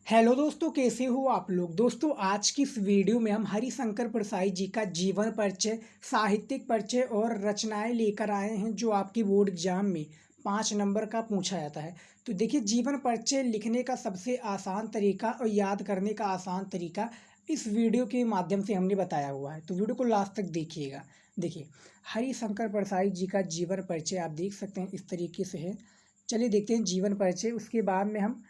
Hello दोस्तों, कैसे हो आप लोग। दोस्तों, आज की इस वीडियो में हम हरिशंकर प्रसाई जी का जीवन परिचय, साहित्यिक परिचय और रचनाएं लेकर आए हैं जो आपकी बोर्ड एग्जाम में 5 नंबर का पूछा जाता है। तो देखिए, जीवन परिचय लिखने का सबसे आसान तरीका और याद करने का आसान तरीका इस वीडियो के माध्यम से हमने बताया हुआ है, तो वीडियो को लास्ट तक देखिएगा। देखिए, हरिशंकर प्रसाई जी का जीवन परिचय आप देख सकते हैं इस तरीके से है। चलिए देखते हैं जीवन परिचय, उसके बाद में हम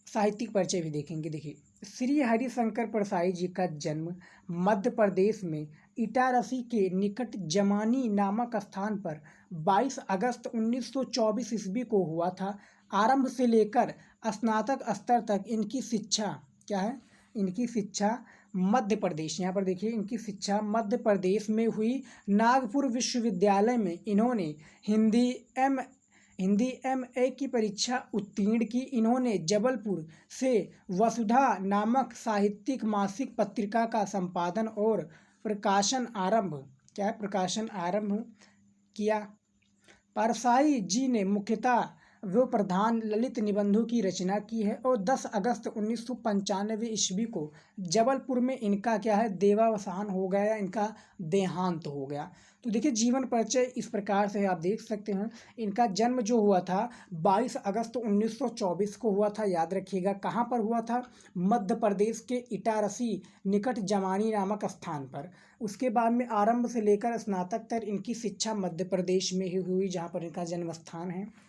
साहित्यिक परिचय भी देखेंगे। देखिए, श्री हरिशंकर परसाई जी का जन्म मध्य प्रदेश में इटारसी के निकट जमानी नामक स्थान पर 22 अगस्त 1924 ईस्वी को हुआ था। आरंभ से लेकर स्नातक स्तर तक इनकी शिक्षा क्या है, इनकी शिक्षा मध्य प्रदेश, यहाँ पर देखिए इनकी शिक्षा मध्य प्रदेश में हुई। नागपुर विश्वविद्यालय में इन्होंने हिंदी एम हिंदी एमए की परीक्षा उत्तीर्ण की। इन्होंने जबलपुर से वसुधा नामक साहित्यिक मासिक पत्रिका का संपादन और प्रकाशन आरंभ किया। परसाई जी ने मुख्यतः वो प्रधान ललित निबंधों की रचना की है और 10 अगस्त 1995 ईस्वी को जबलपुर में इनका क्या है, देहावसान हो गया, इनका देहांत हो गया। तो देखिए, जीवन परिचय इस प्रकार से आप देख सकते हैं। इनका जन्म जो हुआ था 22 अगस्त 1924 को हुआ था, याद रखिएगा। कहाँ पर हुआ था? मध्य प्रदेश के इटारसी निकट जमानी नामक स्थान पर। उसके बाद में आरंभ से लेकर स्नातक तक इनकी शिक्षा मध्य प्रदेश में ही हुई, जहाँ पर इनका जन्म स्थान है।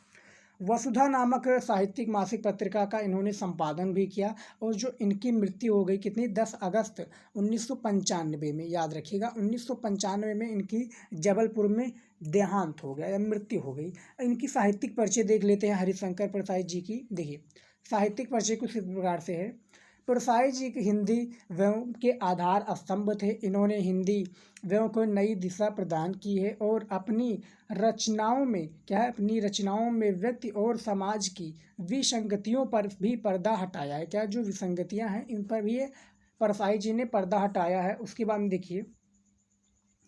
वसुधा नामक साहित्यिक मासिक पत्रिका का इन्होंने संपादन भी किया और जो इनकी मृत्यु हो गई कितनी, 10 अगस्त 1995 में, याद रखिएगा। 1995 में इनकी जबलपुर में देहांत हो गया या मृत्यु हो गई। इनकी साहित्यिक परिचय देख लेते हैं हरिशंकर प्रसाई जी की। देखिए, साहित्यिक परिचय कुछ इस प्रकार से है। प्रसाई जी की हिंदी व्यंग के आधार स्तंभ थे। इन्होंने हिंदी व्यंग को नई दिशा प्रदान की है और अपनी रचनाओं में क्या है, अपनी रचनाओं में व्यक्ति और समाज की विसंगतियों पर भी पर्दा हटाया है। क्या जो विसंगतियां हैं इन पर भी ये परसाई जी ने पर्दा हटाया है। उसके बाद में देखिए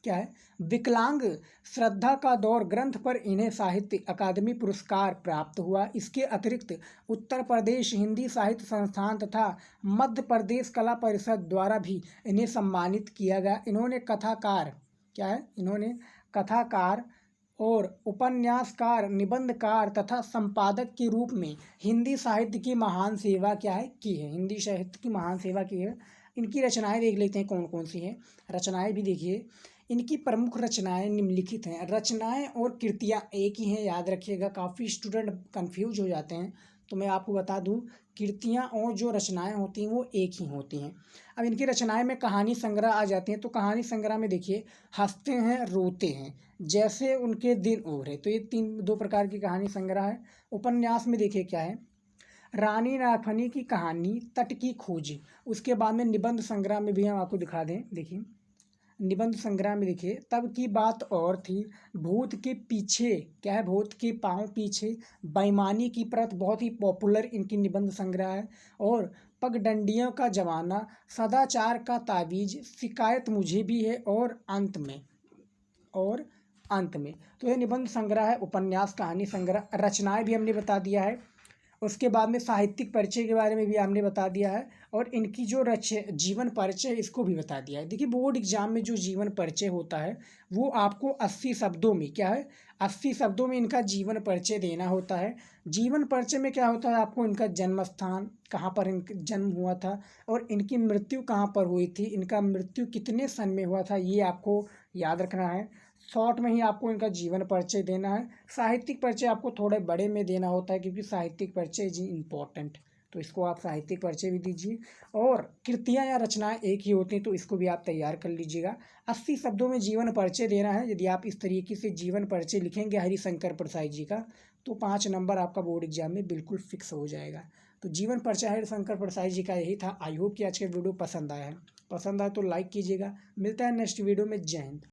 क्या है, विकलांग श्रद्धा का दौर ग्रंथ पर इन्हें साहित्य अकादमी पुरस्कार प्राप्त हुआ। इसके अतिरिक्त उत्तर प्रदेश हिंदी साहित्य संस्थान तथा मध्य प्रदेश कला परिषद द्वारा भी इन्हें सम्मानित किया गया। इन्होंने कथाकार क्या है, इन्होंने कथाकार और उपन्यासकार, निबंधकार तथा संपादक के रूप में हिंदी साहित्य की महान सेवा क्या है, की है। हिंदी साहित्य की महान सेवा की है। इनकी रचनाएं देख लेते हैं कौन कौन सी हैं। रचनाएं भी देखिए, इनकी प्रमुख रचनाएं निम्नलिखित हैं। रचनाएं और कृतियां एक ही हैं, याद रखिएगा। काफ़ी स्टूडेंट कंफ्यूज हो जाते हैं, तो मैं आपको बता दूं, कृतियां और जो रचनाएं होती हैं वो एक ही होती हैं। अब इनकी रचनाएं में कहानी संग्रह आ जाती हैं। तो कहानी संग्रह में देखिए, हंसते हैं रोते हैं, जैसे उनके दिन और है, तो ये दो प्रकार की कहानी संग्रह है। उपन्यास में देखिए क्या है, रानी नागफनी की कहानी, तट की खोज। उसके बाद में निबंध संग्रह में भी हम आपको दिखा दें। देखिए, निबंध संग्रह में देखिए, तब की बात और थी, भूत के पीछे क्या है, भूत के पाँव पीछे, बेईमानी की परत, बहुत ही पॉपुलर इनकी निबंध संग्रह है। और पगडंडियों का जमाना, सदाचार का तावीज, शिकायत मुझे भी है, और अंत में तो यह निबंध संग्रह है। उपन्यास, कहानी संग्रह, रचनाएं भी हमने बता दिया है। उसके बाद में साहित्यिक परिचय के बारे में भी हमने बता दिया है और इनकी जो जीवन परिचय इसको भी बता दिया है। देखिए, बोर्ड एग्जाम में जो जीवन परिचय होता है वो आपको 80 शब्दों में क्या है, 80 शब्दों में इनका जीवन परिचय देना होता है। जीवन परिचय में क्या होता है, आपको इनका जन्म स्थान, कहाँ पर इनका जन्म हुआ था और इनकी मृत्यु कहाँ पर हुई थी, इनका मृत्यु कितने सन में हुआ था, ये आपको याद रखना है। शॉर्ट में ही आपको इनका जीवन परिचय देना है। साहित्यिक परिचय आपको थोड़े बड़े में देना होता है क्योंकि साहित्यिक परिचय जी इम्पोर्टेंट, तो इसको आप साहित्यिक परिचय भी दीजिए। और कृतियाँ या रचनाएं एक ही होती हैं, तो इसको भी आप तैयार कर लीजिएगा। 80 शब्दों में जीवन परिचय देना है। यदि आप इस तरीके से जीवन परिचय लिखेंगे हरिशंकर प्रसाई जी का, तो 5 नंबर आपका बोर्ड एग्जाम में बिल्कुल फिक्स हो जाएगा। तो जीवन परिचय हरिशंकर प्रसाई जी का यही था। आई होप कि आज का वीडियो पसंद आया है। पसंद आए तो लाइक कीजिएगा। मिलता है नेक्स्ट वीडियो में। जय हिंद।